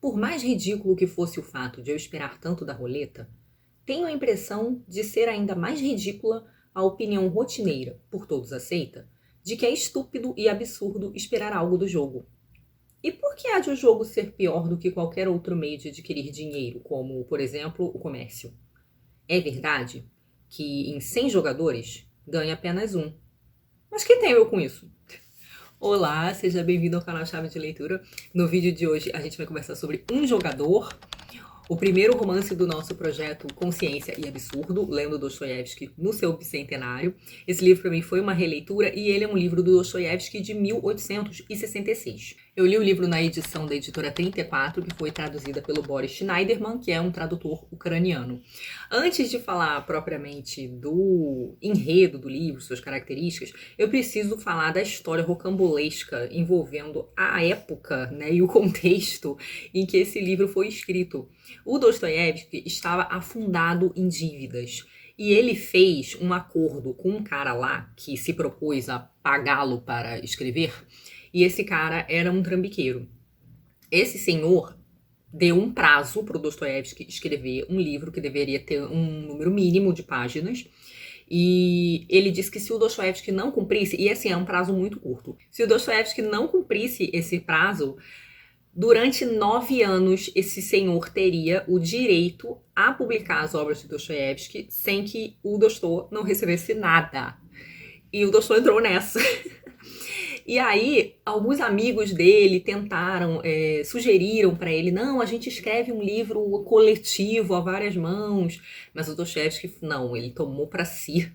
Por mais ridículo que fosse o fato de eu esperar tanto da roleta, tenho a impressão de ser ainda mais ridícula a opinião rotineira, por todos aceita, de que é estúpido e absurdo esperar algo do jogo. E por que há de o jogo ser pior do que qualquer outro meio de adquirir dinheiro, como, por exemplo, o comércio? É verdade que em 100 jogadores ganha apenas um. Mas que tem eu com isso? Olá, seja bem-vindo ao canal Chave de Leitura. No vídeo de hoje a gente vai conversar sobre Um Jogador, o primeiro romance do nosso projeto Consciência e Absurdo, lendo Dostoiévski no seu bicentenário. Esse livro para mim foi uma releitura e ele é um livro do Dostoiévski de 1866. Eu li o livro na edição da editora 34, que foi traduzida pelo Boris Schneiderman, que é um tradutor ucraniano. Antes de falar propriamente do enredo do livro, suas características, eu preciso falar da história rocambolesca envolvendo a época, né, e o contexto em que esse livro foi escrito. O Dostoiévski estava afundado em dívidas e ele fez um acordo com um cara lá que se propôs a pagá-lo para escrever, e esse cara era um trambiqueiro. Esse senhor deu um prazo para o Dostoiévski escrever um livro que deveria ter um número mínimo de páginas, e ele disse que se o Dostoiévski não cumprisse, e assim, é um prazo muito curto, se o Dostoiévski não cumprisse esse prazo, durante 9 anos, esse senhor teria o direito a publicar as obras de Dostoiévski sem que o Dostoi não recebesse nada. E o Dostoi entrou nessa. E aí, alguns amigos dele tentaram, sugeriram para ele, não, a gente escreve um livro coletivo a várias mãos. Mas o Dostoiévski, não, ele tomou para si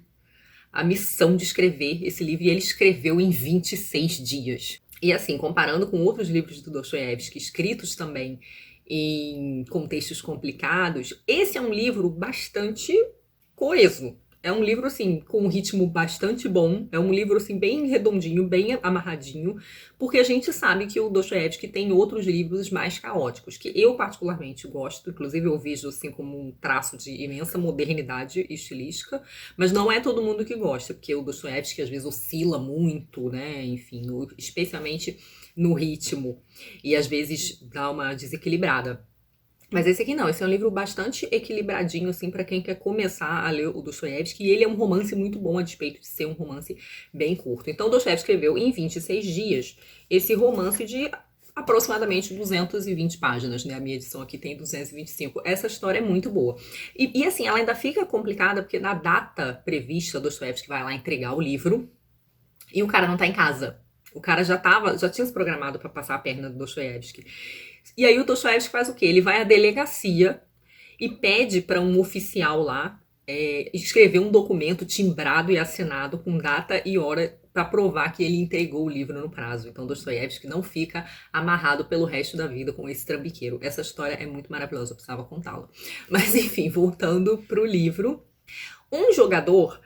a missão de escrever esse livro e ele escreveu em 26 dias. E assim, comparando com outros livros do Dostoiévski, escritos também em contextos complicados, esse é um livro bastante coeso. É um livro, assim, com um ritmo bastante bom. É um livro, assim, bem redondinho, bem amarradinho. Porque a gente sabe que o Dostoiévski tem outros livros mais caóticos, que eu particularmente gosto. Inclusive, eu vejo, assim, como um traço de imensa modernidade estilística. Mas não é todo mundo que gosta, porque o Dostoiévski, às vezes, oscila muito, né? Enfim, especialmente no ritmo. E, às vezes, dá uma desequilibrada. Mas esse aqui não, esse é um livro bastante equilibradinho, assim, para quem quer começar a ler o Dostoiévski, e ele é um romance muito bom, a despeito de ser um romance bem curto. Então, Dostoiévski escreveu em 26 dias esse romance de aproximadamente 220 páginas, né? A minha edição aqui tem 225. Essa história é muito boa. E assim, ela ainda fica complicada, porque na data prevista, Dostoiévski vai lá entregar o livro, e o cara não tá em casa. O cara já tinha se programado para passar a perna do Dostoiévski. E aí o Dostoiévski faz o quê? Ele vai à delegacia e pede para um oficial lá escrever um documento timbrado e assinado com data e hora para provar que ele entregou o livro no prazo. Então Dostoiévski não fica amarrado pelo resto da vida com esse trambiqueiro. Essa história é muito maravilhosa, eu precisava contá-la. Mas enfim, voltando pro livro. Um jogador,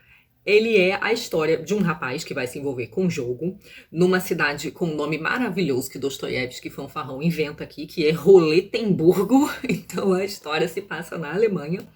ele é a história de um rapaz que vai se envolver com o jogo numa cidade com um nome maravilhoso que Dostoiévski, fanfarrão, inventa aqui, que é Roletemburgo. Então a história se passa na Alemanha.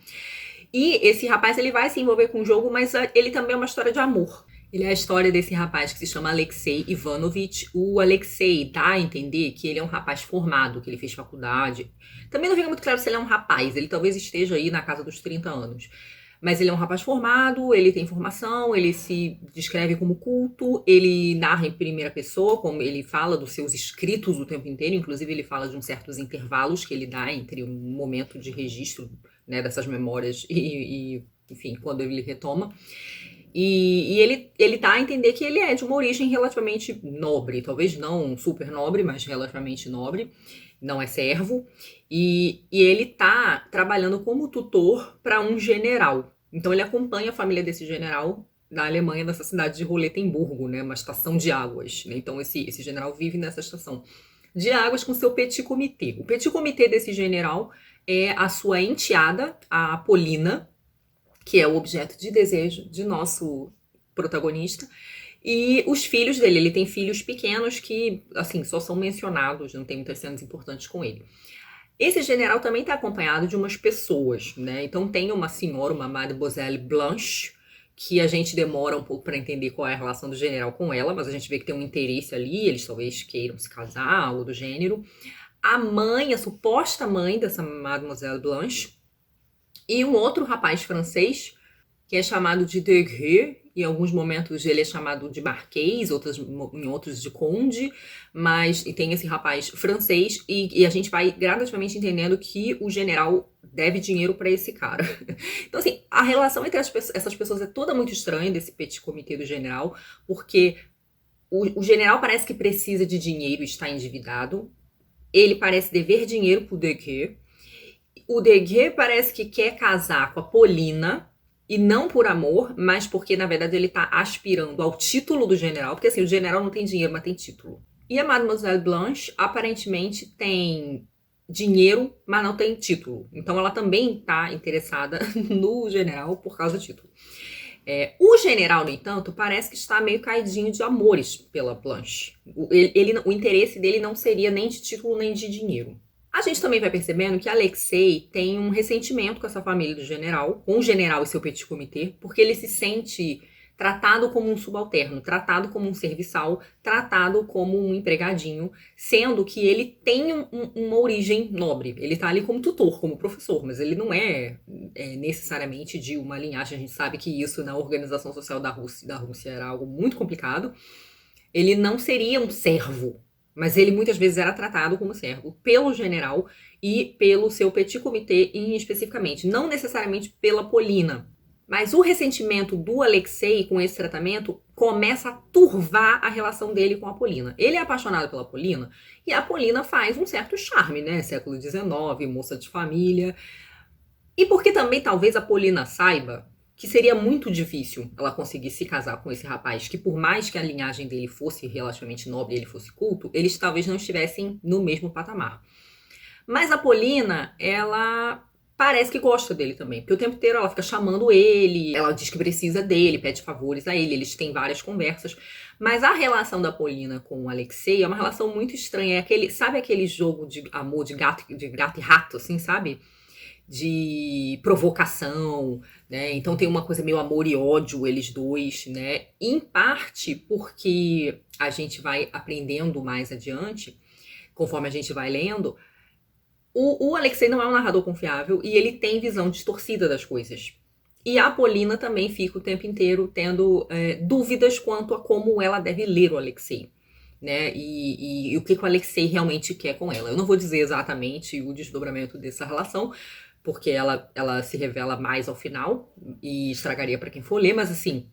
E esse rapaz, ele vai se envolver com o jogo, mas ele também é uma história de amor. Ele é a história desse rapaz que se chama Alexei Ivanovich. O Alexei dá a entender que ele é um rapaz formado, que ele fez faculdade. Também não fica muito claro se ele é um rapaz, ele talvez esteja aí na casa dos 30 anos. Mas ele é um rapaz formado, ele tem formação, ele se descreve como culto, ele narra em primeira pessoa, como ele fala dos seus escritos o tempo inteiro, inclusive ele fala de uns certos intervalos que ele dá entre um momento de registro, né, dessas memórias e enfim, quando ele retoma. E ele dá a entender que ele é de uma origem relativamente nobre, talvez não super nobre, mas relativamente nobre, não é servo, e ele tá trabalhando como tutor para um general. Então ele acompanha a família desse general na Alemanha, nessa cidade de Roletemburgo, né, uma estação de águas, né? Então esse general vive nessa estação de águas com seu petit comité. O petit comité desse general é a sua enteada, a Apolina, que é o objeto de desejo de nosso protagonista, e os filhos dele. Ele tem filhos pequenos que, assim, só são mencionados, não tem muitas cenas importantes com ele. Esse general também está acompanhado de umas pessoas, né? Então tem uma senhora, uma Mademoiselle Blanche, que a gente demora um pouco para entender qual é a relação do general com ela, mas a gente vê que tem um interesse ali, eles talvez queiram se casar, algo do gênero. a mãe, a suposta mãe dessa Mademoiselle Blanche, e um outro rapaz francês, que é chamado de Degré, em alguns momentos ele é chamado de Marquês, em outros de Conde, e tem esse rapaz francês, e a gente vai gradativamente entendendo que o general deve dinheiro para esse cara. Então, assim, a relação entre essas pessoas é toda muito estranha, desse petit comité do general, porque o general parece que precisa de dinheiro e está endividado, ele parece dever dinheiro pro Degré, o Degré parece que quer casar com a Paulina, e não por amor, mas porque, na verdade, ele tá aspirando ao título do general, porque assim, o general não tem dinheiro, mas tem título. E a Mademoiselle Blanche, aparentemente, tem dinheiro, mas não tem título. Então ela também tá interessada no general por causa do título. O general, no entanto, parece que está meio caidinho de amores pela Blanche. O interesse dele não seria nem de título, nem de dinheiro. A gente também vai percebendo que Alexei tem um ressentimento com essa família do general, com o general e seu petit comité, porque ele se sente tratado como um subalterno, tratado como um serviçal, tratado como um empregadinho, sendo que ele tem uma origem nobre. Ele tá ali como tutor, como professor, mas ele não é necessariamente de uma linhagem. A gente sabe que isso na organização social da Rússia era algo muito complicado. Ele não seria um servo, mas ele muitas vezes era tratado como servo pelo general e pelo seu petit comité especificamente, não necessariamente pela Polina. Mas o ressentimento do Alexei com esse tratamento começa a turvar a relação dele com a Polina. Ele é apaixonado pela Polina e a Polina faz um certo charme, né? Século XIX, moça de família. E porque também talvez a Polina saiba que seria muito difícil ela conseguir se casar com esse rapaz, que por mais que a linhagem dele fosse relativamente nobre e ele fosse culto, eles talvez não estivessem no mesmo patamar. Mas a Polina, ela parece que gosta dele também, porque o tempo inteiro ela fica chamando ele, ela diz que precisa dele, pede favores a ele, eles têm várias conversas, mas a relação da Polina com o Alexei é uma relação muito estranha, sabe aquele jogo de amor de gato e rato, assim, sabe? De provocação, né? Então tem uma coisa meio amor e ódio eles dois, né? Em parte porque a gente vai aprendendo mais adiante, conforme a gente vai lendo, o Alexei não é um narrador confiável e ele tem visão distorcida das coisas. E a Polina também fica o tempo inteiro tendo dúvidas quanto a como ela deve ler o Alexei, né? E o que o Alexei realmente quer com ela. Eu não vou dizer exatamente o desdobramento dessa relação, porque ela se revela mais ao final e estragaria para quem for ler, mas assim,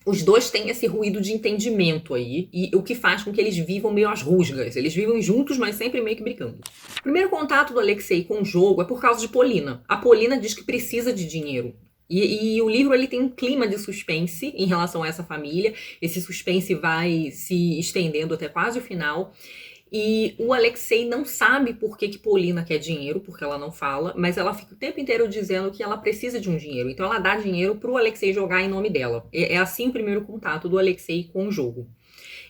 os dois têm esse ruído de entendimento aí, e o que faz com que eles vivam meio às rusgas. Eles vivem juntos, mas sempre meio que brigando. O primeiro contato do Alexei com o jogo é por causa de Polina. A Polina diz que precisa de dinheiro. E o livro ele tem um clima de suspense em relação a essa família. Esse suspense vai se estendendo até quase o final. E o Alexei não sabe por que Polina quer dinheiro, porque ela não fala, mas ela fica o tempo inteiro dizendo que ela precisa de um dinheiro. Então ela dá dinheiro pro Alexei jogar em nome dela. É assim o primeiro contato do Alexei com o jogo.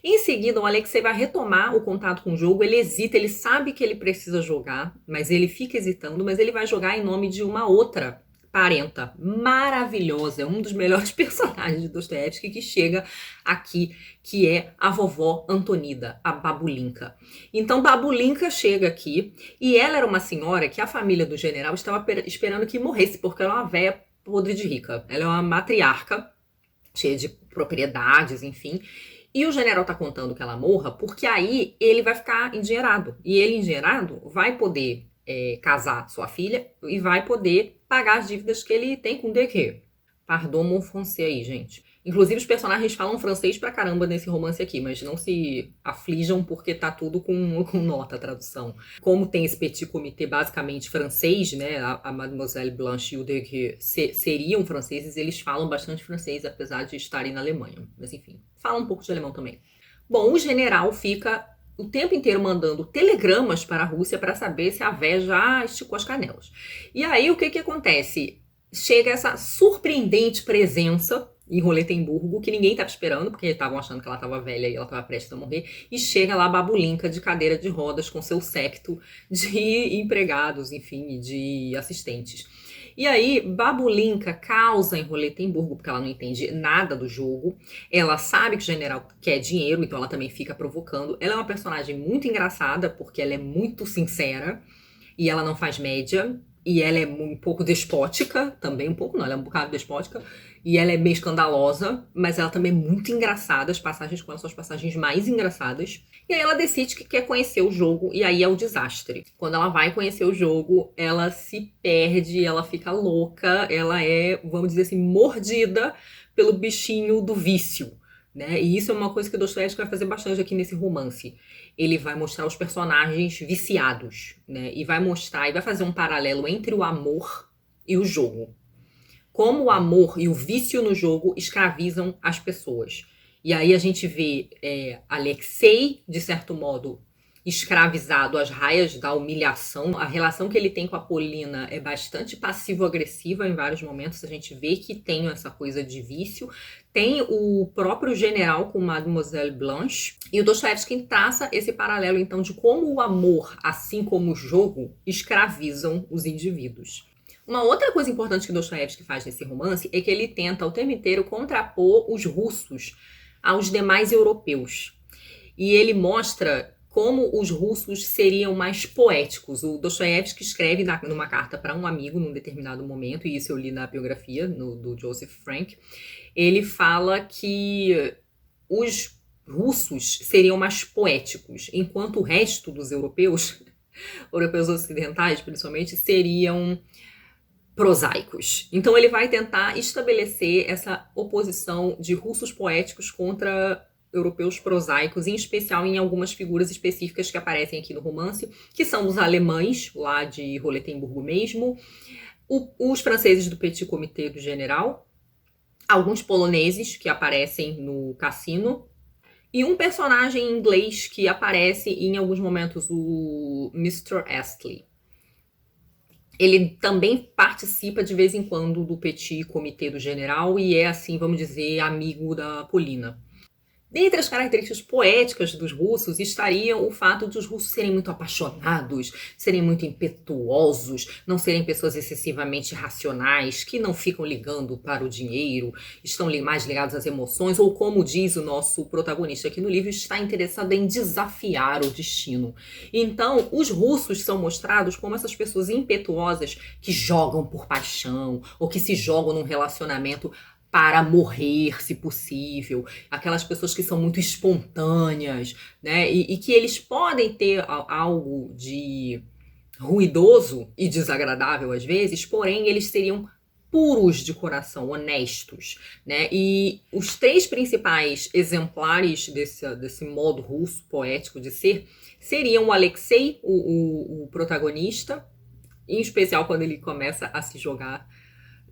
Em seguida, o Alexei vai retomar o contato com o jogo, ele hesita, ele sabe que ele precisa jogar, mas ele fica hesitando, mas ele vai jogar em nome de uma outra parenta maravilhosa, é um dos melhores personagens de Dostoiévski que chega aqui, que é a vovó Antonida, a Babulinka. Então Babulinka chega aqui e ela era uma senhora que a família do general estava esperando que morresse, porque ela é uma véia podre de rica. Ela é uma matriarca, cheia de propriedades, enfim. E o general tá contando que ela morra, porque aí ele vai ficar endinheirado. E ele, endinheirado, vai poder casar sua filha e vai poder pagar as dívidas que ele tem com o Degré. Pardon mon français aí, gente. Inclusive, os personagens falam francês pra caramba nesse romance aqui, mas não se aflijam porque tá tudo com nota a tradução. Como tem esse petit comité basicamente francês, né? A Mademoiselle Blanche e o Degré seriam franceses, eles falam bastante francês, apesar de estarem na Alemanha. Mas enfim, falam um pouco de alemão também. Bom, o general fica o tempo inteiro mandando telegramas para a Rússia para saber se a véia já esticou as canelas. E aí, o que acontece? Chega essa surpreendente presença em Roletemburgo, que ninguém estava esperando, porque estavam achando que ela estava velha e ela estava prestes a morrer, e chega lá a Babulinka de cadeira de rodas com seu séquito de empregados, enfim, de assistentes. E aí, Babulinka causa em Roletemburgo, porque ela não entende nada do jogo. Ela sabe que o general quer dinheiro, então ela também fica provocando. Ela é uma personagem muito engraçada, porque ela é muito sincera e ela não faz média. E ela é um pouco despótica, também um pouco não, ela é um bocado despótica. E ela é meio escandalosa, mas ela também é muito engraçada. As passagens com ela são as passagens mais engraçadas. E aí ela decide que quer conhecer o jogo, e aí é o desastre. Quando ela vai conhecer o jogo, ela se perde, ela fica louca, ela é, vamos dizer assim, mordida pelo bichinho do vício, né? E isso é uma coisa que Dostoiévski vai fazer bastante aqui nesse romance. Ele vai mostrar os personagens viciados, né? E vai mostrar, e vai fazer um paralelo entre o amor e o jogo. Como o amor e o vício no jogo escravizam as pessoas. E aí a gente vê Alexei, de certo modo, escravizado às raias da humilhação. A relação que ele tem com a Polina é bastante passivo-agressiva em vários momentos. A gente vê que tem essa coisa de vício. Tem o próprio general com Mademoiselle Blanche. E o Dostoiévski traça esse paralelo, então, de como o amor, assim como o jogo, escravizam os indivíduos. Uma outra coisa importante que Dostoiévski faz nesse romance é que ele tenta o tempo inteiro contrapor os russos aos demais europeus. E ele mostra como os russos seriam mais poéticos. O Dostoiévski escreve numa carta para um amigo num determinado momento, e isso eu li na biografia do Joseph Frank. Ele fala que os russos seriam mais poéticos, enquanto o resto dos europeus ocidentais principalmente, seriam prosaicos. Então ele vai tentar estabelecer essa oposição de russos poéticos contra europeus prosaicos, em especial em algumas figuras específicas que aparecem aqui no romance, que são os alemães, lá de Roletemburgo mesmo, os franceses do Petit Comité do General, alguns poloneses que aparecem no cassino, e um personagem inglês que aparece em alguns momentos, o Mr. Astley. Ele também participa de vez em quando do Petit Comité do General e é, assim, vamos dizer, amigo da Polina. Dentre as características poéticas dos russos estariam o fato de os russos serem muito apaixonados, serem muito impetuosos, não serem pessoas excessivamente racionais, que não ficam ligando para o dinheiro, estão mais ligados às emoções, ou como diz o nosso protagonista aqui no livro, está interessado em desafiar o destino. Então, os russos são mostrados como essas pessoas impetuosas que jogam por paixão, ou que se jogam num relacionamento para morrer, se possível, aquelas pessoas que são muito espontâneas, né? E que eles podem ter algo de ruidoso e desagradável às vezes, porém eles seriam puros de coração, honestos, né? E os três principais exemplares desse modo russo poético de ser seriam o Alexei, o protagonista, em especial quando ele começa a se jogar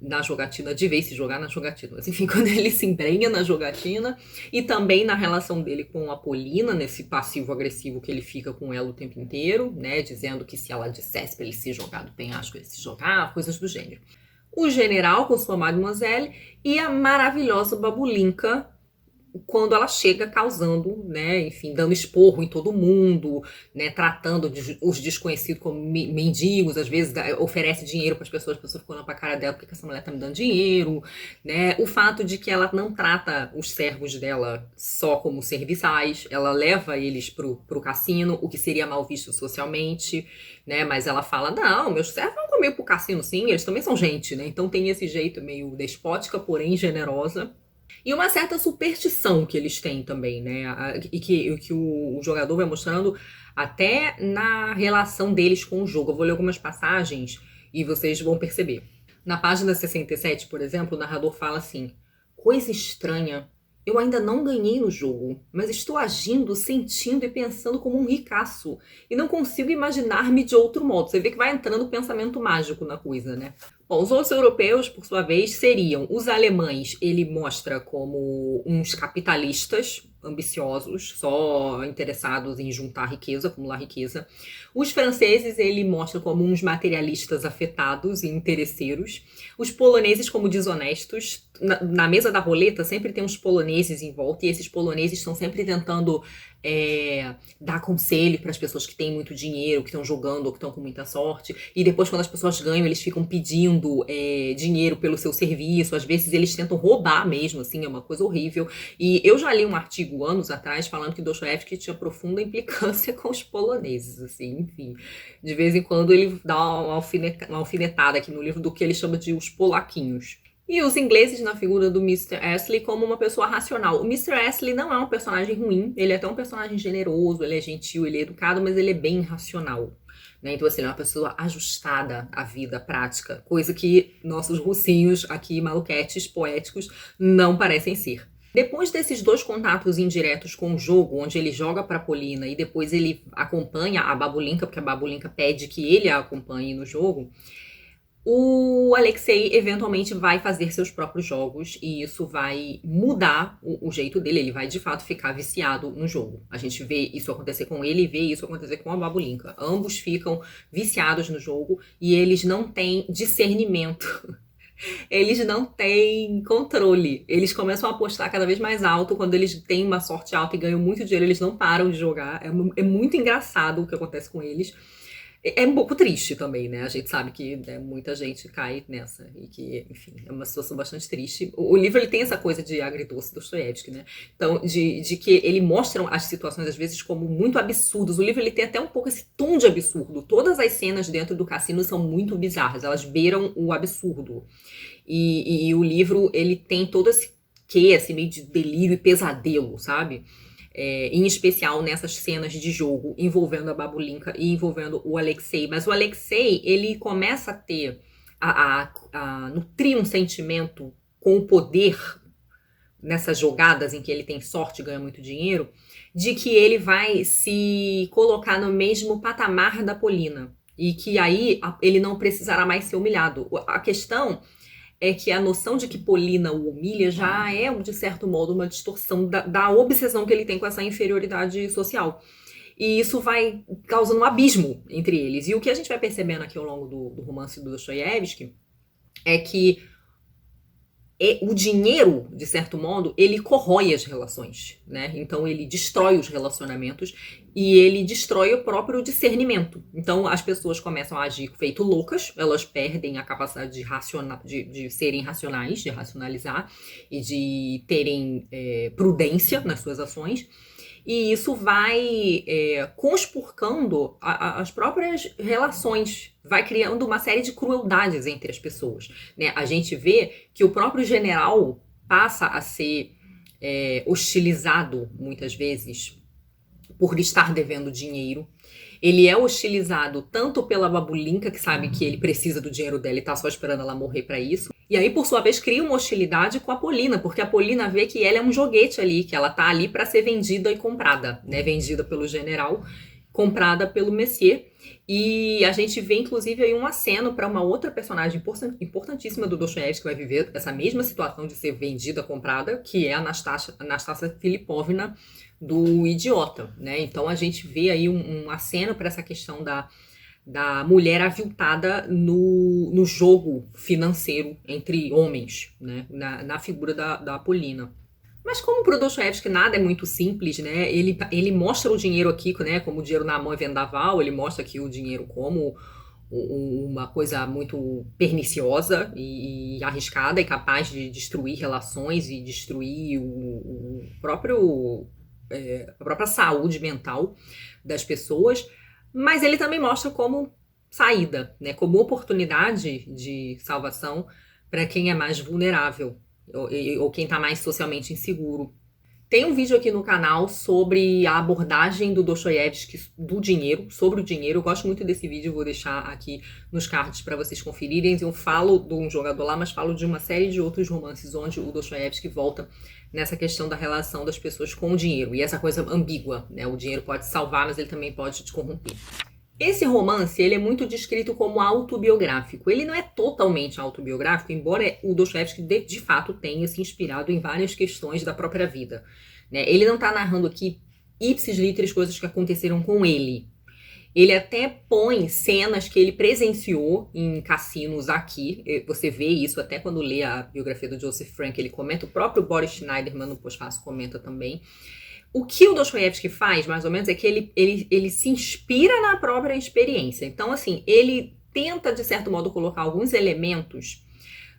na jogatina, de vez se jogar na jogatina, mas enfim, quando ele se embrenha na jogatina, e também na relação dele com a Polina, nesse passivo-agressivo que ele fica com ela o tempo inteiro, né, dizendo que se ela dissesse pra ele se jogar do penhasco, ele se jogar, coisas do gênero. O general com sua mademoiselle e a maravilhosa Babulinka, quando ela chega causando, né, enfim, dando esporro em todo mundo, né, tratando os desconhecidos como mendigos, às vezes oferece dinheiro para as pessoas ficam olhando para a cara dela, porque essa mulher tá me dando dinheiro, né, o fato de que ela não trata os servos dela só como serviçais, ela leva eles pro cassino, o que seria mal visto socialmente, né, mas ela fala, não, meus servos vão comer pro cassino sim, eles também são gente, né, então tem esse jeito meio despótica, porém generosa. E uma certa superstição que eles têm também, né? E que o jogador vai mostrando até na relação deles com o jogo. Eu vou ler algumas passagens e vocês vão perceber. Na página 67, por exemplo, o narrador fala assim: coisa estranha, eu ainda não ganhei no jogo, mas estou agindo, sentindo e pensando como um ricaço. E não consigo imaginar-me de outro modo. Você vê que vai entrando o pensamento mágico na coisa, né? Bom, os outros europeus, por sua vez, seriam os alemães. Ele mostra como uns capitalistas ambiciosos, só interessados em juntar riqueza, acumular riqueza. Os franceses ele mostra como uns materialistas afetados e interesseiros. Os poloneses como desonestos. Na mesa da roleta sempre tem uns poloneses em volta e esses poloneses estão sempre tentando dar conselho para as pessoas que têm muito dinheiro, que estão jogando ou que estão com muita sorte. E depois, quando as pessoas ganham, eles ficam pedindo dinheiro pelo seu serviço. Às vezes eles tentam roubar mesmo, assim, é uma coisa horrível. E eu já li um artigo anos atrás falando que Dostoiévski tinha profunda implicância com os poloneses, assim, enfim. De vez em quando ele dá uma alfinetada aqui no livro do que ele chama de os polaquinhos. E os ingleses na figura do Mr. Astley como uma pessoa racional. O Mr. Astley não é um personagem ruim, ele é até um personagem generoso, ele é gentil, ele é educado, mas ele é bem racional. Né? Então, assim, ele é uma pessoa ajustada à vida prática, coisa que nossos russinhos aqui, maluquetes, poéticos, não parecem ser. Depois desses dois contatos indiretos com o jogo, onde ele joga para Polina e depois ele acompanha a Babulinka, porque a Babulinka pede que ele a acompanhe no jogo, o Alexei eventualmente vai fazer seus próprios jogos e isso vai mudar o jeito dele, ele vai de fato ficar viciado no jogo. A gente vê isso acontecer com ele e vê isso acontecer com a Babulinka. Ambos ficam viciados no jogo e eles não têm discernimento. Eles não têm controle. Eles começam a apostar cada vez mais alto. Quando eles têm uma sorte alta e ganham muito dinheiro, eles não param de jogar. É muito engraçado o que acontece com eles. É um pouco triste também, né? A gente sabe que muita gente cai nessa e que, enfim, é uma situação bastante triste. O livro ele tem essa coisa de agridoce do Dostoiévski, né? Então, de que ele mostra as situações, às vezes, como muito absurdas. O livro ele tem até um pouco esse tom de absurdo. Todas as cenas dentro do cassino são muito bizarras, elas beiram o absurdo. E o livro, ele tem todo esse quê, assim, meio de delírio e pesadelo, sabe? Em especial nessas cenas de jogo envolvendo a Babulinka e envolvendo o Alexei. Mas o Alexei, ele começa a ter, a nutrir um sentimento com o poder nessas jogadas em que ele tem sorte e ganha muito dinheiro, de que ele vai se colocar no mesmo patamar da Polina. E que aí ele não precisará mais ser humilhado. A questão é que a noção de que Polina o humilha já é, de certo modo, uma distorção da obsessão que ele tem com essa inferioridade social. E isso vai causando um abismo entre eles. E o que a gente vai percebendo aqui ao longo do romance do Dostoiévski é que o dinheiro, de certo modo, ele corrói as relações, né? Então ele destrói os relacionamentos e ele destrói o próprio discernimento. Então as pessoas começam a agir feito loucas, elas perdem a capacidade de serem racionais, de racionalizar e de terem prudência nas suas ações. E isso vai conspurcando as próprias relações, vai criando uma série de crueldades entre as pessoas, né? A gente vê que o próprio general passa a ser hostilizado, muitas vezes, por lhe estar devendo dinheiro. Ele é hostilizado tanto pela Babulinka, que sabe que ele precisa do dinheiro dela e tá só esperando ela morrer para isso. E aí, por sua vez, cria uma hostilidade com a Polina, porque a Polina vê que ela é um joguete ali, que ela tá ali para ser vendida e comprada, né? Vendida pelo general, comprada pelo Messier. E a gente vê, inclusive, aí um aceno para uma outra personagem importantíssima do Dostoiévski, que vai viver essa mesma situação de ser vendida, comprada, que é a Nastassia Filipovna, do Idiota, né? Então a gente vê aí um aceno para essa questão da mulher aviltada no jogo financeiro entre homens, né? Na figura da Polina. Mas como pro Dostoiévski nada é muito simples, né? Ele mostra o dinheiro aqui, né? Como o dinheiro na mão é vendaval, ele mostra aqui o dinheiro como uma coisa muito perniciosa e arriscada e capaz de destruir relações e destruir a própria saúde mental das pessoas, mas ele também mostra como saída, né, como oportunidade de salvação para quem é mais vulnerável ou quem está mais socialmente inseguro. Tem um vídeo aqui no canal sobre a abordagem do Dostoiévski do dinheiro, sobre o dinheiro. Eu gosto muito desse vídeo, vou deixar aqui nos cards para vocês conferirem. Eu falo de um jogador lá, mas falo de uma série de outros romances onde o Dostoiévski volta nessa questão da relação das pessoas com o dinheiro. E essa coisa ambígua, né? O dinheiro pode salvar, mas ele também pode te corromper. Esse romance, ele é muito descrito como autobiográfico. Ele não é totalmente autobiográfico, embora o Dostoiévski de fato tenha se inspirado em várias questões da própria vida, né? Ele não está narrando aqui ipsis literis coisas que aconteceram com ele. Ele até põe cenas que ele presenciou em cassinos aqui. Você vê isso até quando lê a biografia do Joseph Frank, ele comenta. O próprio Boris Schneiderman no pós-fácil comenta também. O que o Dostoiévski faz, mais ou menos, é que ele se inspira na própria experiência. Então, assim, ele tenta, de certo modo, colocar alguns elementos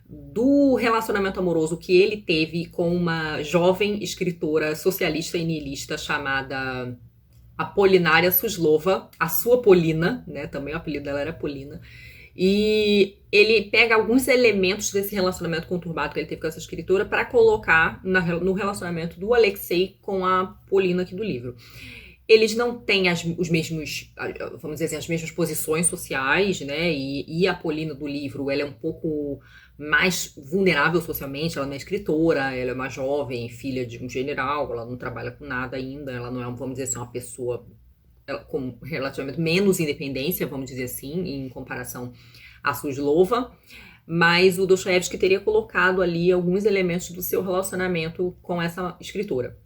do relacionamento amoroso que ele teve com uma jovem escritora socialista e niilista chamada Apolinária Suslova, a sua Polina, né? Também o apelido dela era Polina. E ele pega alguns elementos desse relacionamento conturbado que ele teve com essa escritora para colocar no relacionamento do Alexei com a Polina aqui do livro. Eles não têm os mesmos, vamos dizer assim, as mesmas posições sociais, né? E a Polina do livro, ela é um pouco mais vulnerável socialmente, ela não é escritora, ela é uma jovem, filha de um general, ela não trabalha com nada ainda, ela não é, vamos dizer assim, uma pessoa com relativamente menos independência, vamos dizer assim, em comparação a Suslova, mas o Dostoiévski teria colocado ali alguns elementos do seu relacionamento com essa escritora.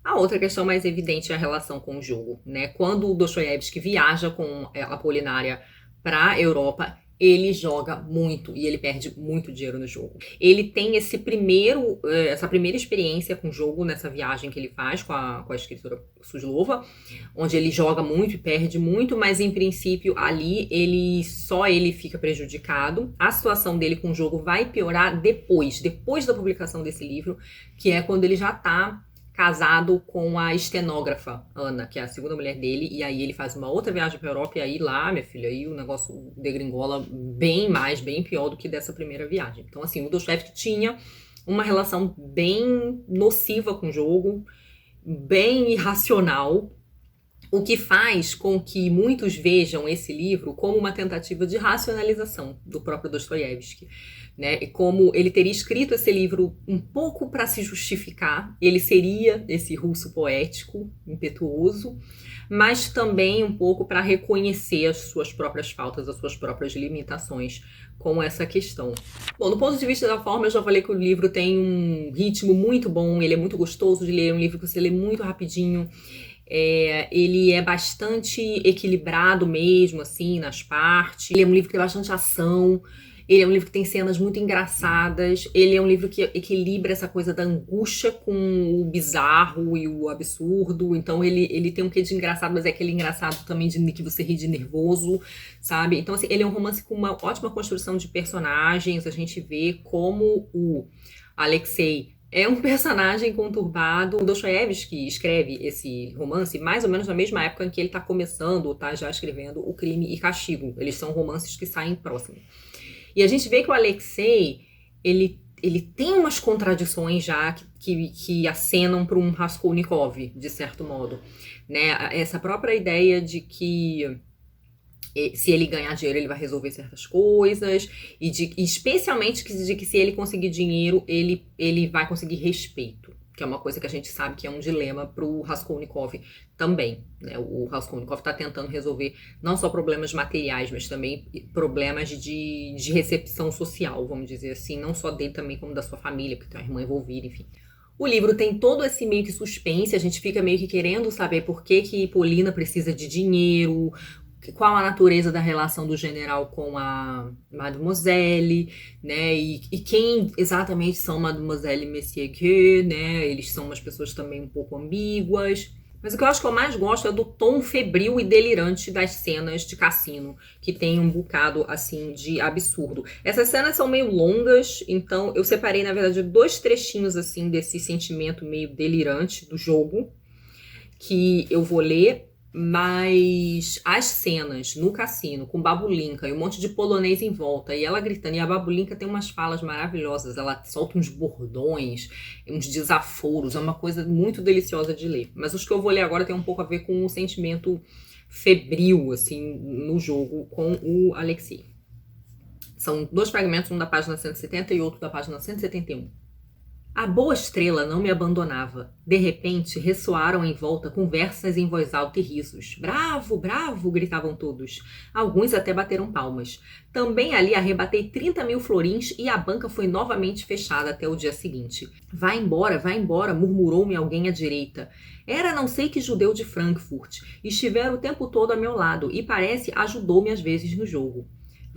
A outra questão mais evidente é a relação com o jogo, né? Quando o Dostoiévski viaja com a Apolinária para a Europa, ele joga muito e ele perde muito dinheiro no jogo. Ele tem essa primeira experiência com o jogo nessa viagem que ele faz com a escritora Suslova, onde ele joga muito e perde muito, mas em princípio ali ele fica prejudicado. A situação dele com o jogo vai piorar depois da publicação desse livro, que é quando ele já está casado com a estenógrafa Ana, que é a segunda mulher dele, e aí ele faz uma outra viagem para a Europa, e aí lá, minha filha, aí o negócio degringola bem pior do que dessa primeira viagem. Então, assim, o Dostoiévski tinha uma relação bem nociva com o jogo, bem irracional, o que faz com que muitos vejam esse livro como uma tentativa de racionalização do próprio Dostoiévski, né? E como ele teria escrito esse livro um pouco para se justificar, ele seria esse russo poético, impetuoso, mas também um pouco para reconhecer as suas próprias faltas, as suas próprias limitações com essa questão. Bom, do ponto de vista da forma, eu já falei que o livro tem um ritmo muito bom, ele é muito gostoso de ler, é um livro que você lê muito rapidinho. Ele é bastante equilibrado mesmo, assim, nas partes. Ele é um livro que tem bastante ação. Ele é um livro que tem cenas muito engraçadas. Ele é um livro que equilibra essa coisa da angústia com o bizarro e o absurdo. Então ele tem um quê de engraçado, mas é aquele engraçado também de que você ri de nervoso, sabe? Então, assim, ele é um romance com uma ótima construção de personagens. A gente vê como o Alexei é um personagem conturbado. O Dostoiévski escreve esse romance mais ou menos na mesma época em que ele está começando, está já escrevendo O Crime e Castigo. Eles são romances que saem próximos. E a gente vê que o Alexei, ele tem umas contradições já que acenam para um Raskolnikov, de certo modo, né? Essa própria ideia de que se ele ganhar dinheiro, ele vai resolver certas coisas, e especialmente de que se ele conseguir dinheiro, ele vai conseguir respeito, que é uma coisa que a gente sabe que é um dilema pro Raskolnikov também, né? O Raskolnikov está tentando resolver não só problemas materiais, mas também problemas de recepção social, vamos dizer assim, não só dele também, como da sua família, porque tem uma irmã envolvida, enfim. O livro tem todo esse meio que suspense, a gente fica meio que querendo saber por que Polina precisa de dinheiro, qual a natureza da relação do general com a Mademoiselle, né, e quem exatamente são Mademoiselle e Monsieur Gueux, né, eles são umas pessoas também um pouco ambíguas. Mas o que eu acho que eu mais gosto é do tom febril e delirante das cenas de cassino, que tem um bocado, assim, de absurdo. Essas cenas são meio longas, então eu separei, na verdade, 2 trechinhos, assim, desse sentimento meio delirante do jogo, que eu vou ler. Mas as cenas no cassino com Babulinka e um monte de polonês em volta e ela gritando, e a Babulinka tem umas falas maravilhosas, ela solta uns bordões, uns desaforos, é uma coisa muito deliciosa de ler. Mas os que eu vou ler agora tem um pouco a ver com o sentimento febril, assim, no jogo com o Alexei. São 2 fragmentos, um da página 170 e outro da página 171. A boa estrela não me abandonava. De repente, ressoaram em volta conversas em voz alta e risos. Bravo, bravo, gritavam todos. Alguns até bateram palmas. Também ali arrebatei 30.000 florins e a banca foi novamente fechada até o dia seguinte. Vai embora, murmurou-me alguém à direita. Era não sei que judeu de Frankfurt. Estivera o tempo todo a meu lado e parece ajudou-me às vezes no jogo.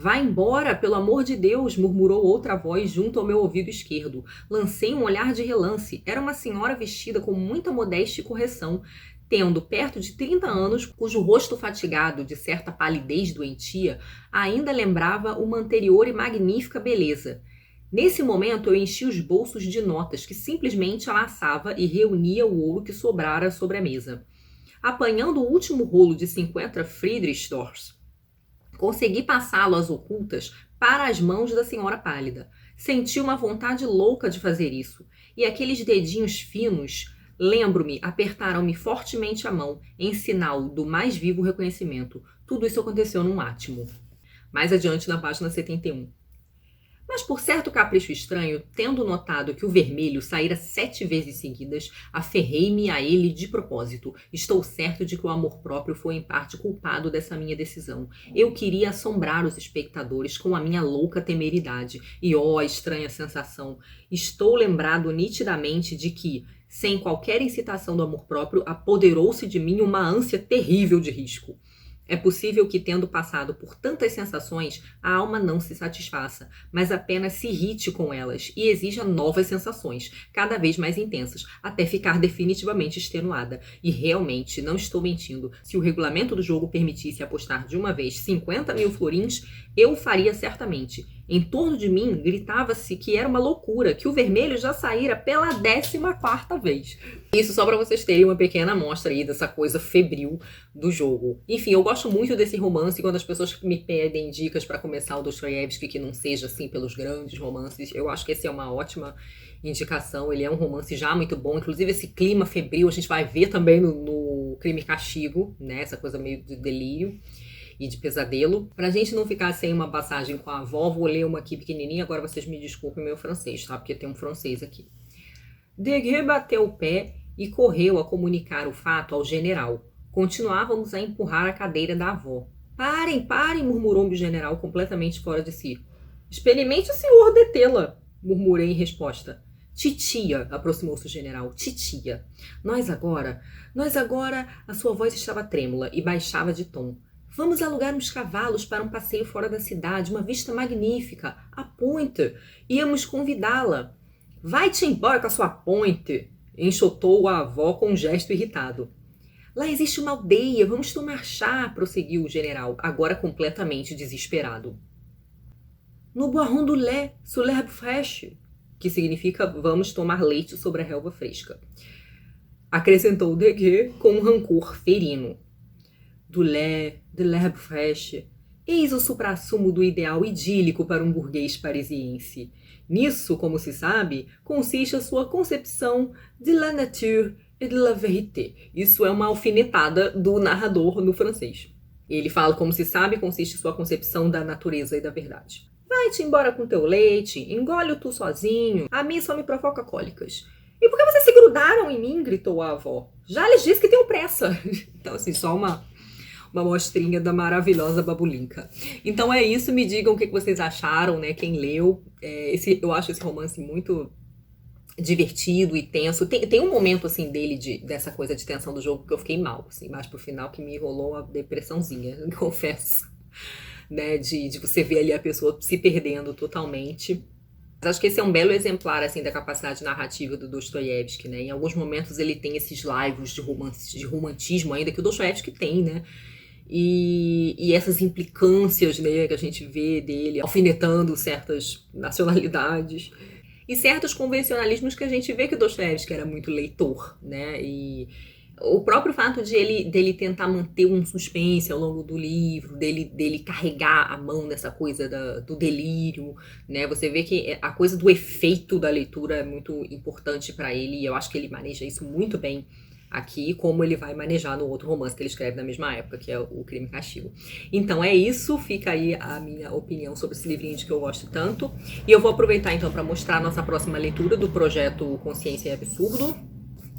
Vá embora, pelo amor de Deus, murmurou outra voz junto ao meu ouvido esquerdo. Lancei um olhar de relance. Era uma senhora vestida com muita modéstia e correção, tendo perto de 30 anos, cujo rosto fatigado, de certa palidez doentia, ainda lembrava uma anterior e magnífica beleza. Nesse momento eu enchi os bolsos de notas que simplesmente amassava e reunia o ouro que sobrara sobre a mesa. Apanhando o último rolo de 50 Friedrichsdorfs, consegui passá-lo às ocultas para as mãos da senhora pálida. Senti uma vontade louca de fazer isso, e aqueles dedinhos finos, lembro-me, apertaram-me fortemente a mão, em sinal do mais vivo reconhecimento. Tudo isso aconteceu num átimo. Mais adiante na página 71. Mas por certo capricho estranho, tendo notado que o vermelho saíra 7 vezes seguidas, aferrei-me a ele de propósito. Estou certo de que o amor próprio foi em parte culpado dessa minha decisão. Eu queria assombrar os espectadores com a minha louca temeridade. E ó, estranha sensação! Estou lembrado nitidamente de que, sem qualquer incitação do amor próprio, apoderou-se de mim uma ânsia terrível de risco. É possível que, tendo passado por tantas sensações, a alma não se satisfaça, mas apenas se irrite com elas e exija novas sensações, cada vez mais intensas, até ficar definitivamente extenuada. E realmente, não estou mentindo, se o regulamento do jogo permitisse apostar de uma vez 50.000 florins, eu o faria certamente. Em torno de mim, gritava-se que era uma loucura, que o vermelho já saíra pela 14ª vez. Isso só para vocês terem uma pequena amostra aí dessa coisa febril do jogo. Enfim, eu gosto muito desse romance. Quando as pessoas me pedem dicas para começar o Dostoiévski, que não seja assim pelos grandes romances, eu acho que esse é uma ótima indicação. Ele é um romance já muito bom. Inclusive esse clima febril a gente vai ver também no Crime e Castigo, né? Essa coisa meio de delírio e de pesadelo. Pra gente não ficar sem uma passagem com a avó, vou ler uma aqui pequenininha. Agora vocês me desculpem meu francês, tá? Porque tem um francês aqui. Deguet bateu o pé e correu a comunicar o fato ao general. Continuávamos a empurrar a cadeira da avó. Parem, parem, murmurou o general completamente fora de si. Experimente o senhor detê-la, murmurei em resposta. Titia, aproximou-se o general, titia. Nós agora, a sua voz estava trêmula e baixava de tom. Vamos alugar uns cavalos para um passeio fora da cidade, uma vista magnífica, a Pointe. Íamos convidá-la. Vai-te embora com a sua Pointe, enxotou a avó com um gesto irritado. Lá existe uma aldeia, vamos tomar chá, prosseguiu o general, agora completamente desesperado. No Bois du lait, sur l'herbe fraîche, que significa vamos tomar leite sobre a relva fresca. Acrescentou Deguet com um rancor ferino. Do lait, de l'herbe fraîche. Eis o suprassumo do ideal idílico para um burguês parisiense. Nisso, como se sabe, consiste a sua concepção de la nature et de la vérité. Isso é uma alfinetada do narrador no francês. Ele fala, como se sabe, consiste a sua concepção da natureza e da verdade. Vai-te embora com teu leite, engole-o tu sozinho, a mim só me provoca cólicas. E por que vocês se grudaram em mim? Gritou a avó. Já lhes disse que tenho pressa. Então, assim, só uma mostrinha da maravilhosa Babulinka. Então é isso, me digam o que vocês acharam, né? Quem leu. Eu acho esse romance muito divertido e tenso. Tem um momento, assim, dele, dessa coisa de tensão do jogo, que eu fiquei mal, assim, mais pro final, que me rolou uma depressãozinha, confesso. Né? De você ver ali a pessoa se perdendo totalmente. Mas acho que esse é um belo exemplar, assim, da capacidade narrativa do Dostoiévski, né? Em alguns momentos ele tem esses laivos de romantismo ainda, que o Dostoiévski tem, né? E essas implicâncias, né, que a gente vê dele alfinetando certas nacionalidades e certos convencionalismos que a gente vê que o Dostoiévski era muito leitor, né? E o próprio fato dele tentar manter um suspense ao longo do livro, dele carregar a mão nessa coisa do delírio, né? Você vê que a coisa do efeito da leitura é muito importante para ele, e eu acho que ele maneja isso muito bem aqui, como ele vai manejar no outro romance que ele escreve na mesma época, que é o Crime e Castigo. Então é isso, fica aí a minha opinião sobre esse livrinho de que eu gosto tanto. E eu vou aproveitar então para mostrar a nossa próxima leitura do projeto Consciência e Absurdo,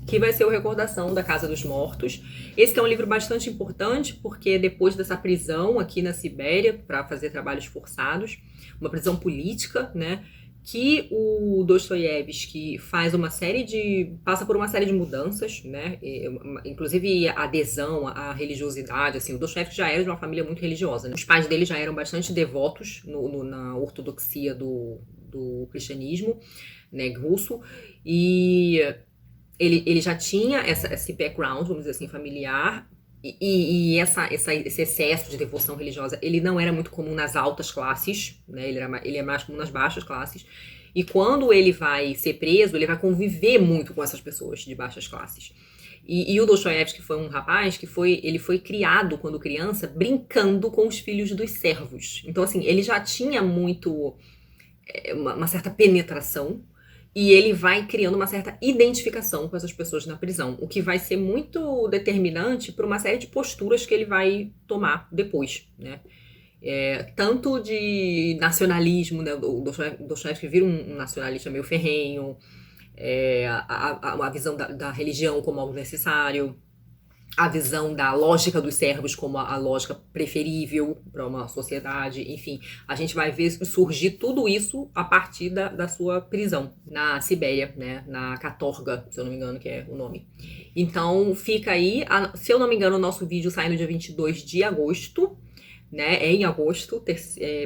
que vai ser o Recordação da Casa dos Mortos. Esse que é um livro bastante importante, porque depois dessa prisão aqui na Sibéria, para fazer trabalhos forçados, uma prisão política, né, que o Dostoiévski passa por uma série de mudanças, né? Inclusive a adesão à religiosidade, assim, o Dostoiévski já era de uma família muito religiosa, né? Os pais dele já eram bastante devotos na ortodoxia do cristianismo, né, russo, e ele já tinha esse background, vamos dizer assim, familiar. Esse excesso de devoção religiosa, ele não era muito comum nas altas classes, né? Ele é mais comum nas baixas classes. E quando ele vai ser preso, ele vai conviver muito com essas pessoas de baixas classes. E o Dostoiévski foi um rapaz que ele foi criado, quando criança, brincando com os filhos dos servos. Então, assim, ele já tinha muito uma certa penetração, e ele vai criando uma certa identificação com essas pessoas na prisão, o que vai ser muito determinante para uma série de posturas que ele vai tomar depois, né? Tanto de nacionalismo, né? O Dostoiévski vira um nacionalista meio ferrenho, a visão da religião como algo necessário, a visão da lógica dos servos como a lógica preferível para uma sociedade, enfim. A gente vai ver surgir tudo isso a partir da sua prisão na Sibéria, né, na Katorga, se eu não me engano que é o nome. Então fica aí, se eu não me engano o nosso vídeo sai no dia 22 de agosto, né? É em agosto,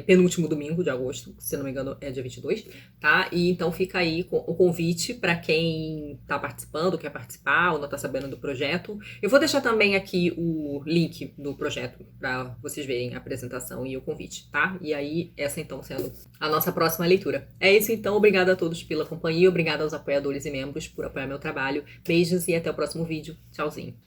penúltimo domingo de agosto, se não me engano é dia 22, tá? E então fica aí o convite para quem tá participando, quer participar ou não tá sabendo do projeto. Eu vou deixar também aqui o link do projeto para vocês verem a apresentação e o convite, tá? E aí essa então sendo a nossa próxima leitura. É isso então, obrigada a todos pela companhia, obrigada aos apoiadores e membros por apoiar meu trabalho. Beijos e até o próximo vídeo. Tchauzinho.